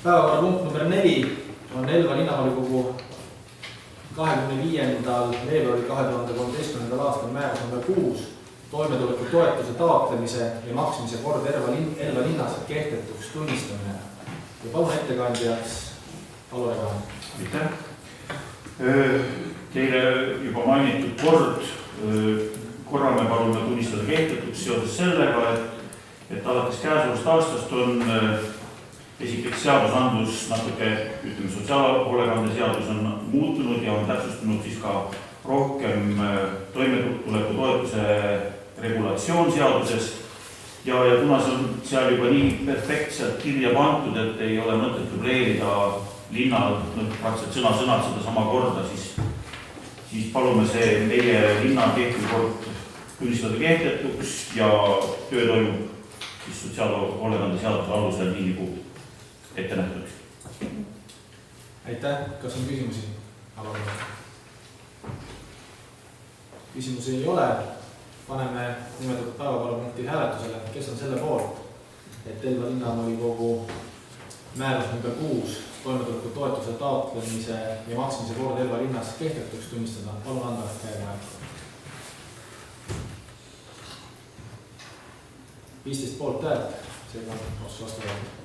Päevakorrapunkt number 4 on Elva linnavolikogu 25. veebruari 2013. aastal määrus number 6 toimetuleku toetuse taotlemise ja maksmise kord Elva linnas kehtetuks tunnistamine. Ja palun ettekandjaks Alo Revan. Aitäh. Teile juba mainitud korra me palume tunnistada kehtetuks seoses sellega, et alates käesolevast aastast on esiteks seadusandlus natuke, sotsiaalhoolekande seadus on muutunud ja on täpsustunud siis ka rohkem toimetuleku toetuse regulatsioon seaduses. Ja kuna see on seal juba nii perfektselt kirja pandud, et ei ole mõtet dubleerida linnal praktiliselt sõna-sõnalt seda sama korda, siis palume see meie linna kehtiv kord tunnistada kehtetuks ja töö toimub siis sotsiaalhoolekande seaduse alusel nii nagu ette nähtud. Aitäh. Kas on küsimusi? Küsimusi ei ole. Paneme nimetatud päevakorrapunkti hääletusele. Kes on selle poolt, et Elva linnavolikogu määrus number 6 toimetuleku toetuse taotlemise ja maksmise kord Elva linnas kehtetuks tunnistada? Palun anda käega. 15 poolt häält, seega otsus vastu võetud.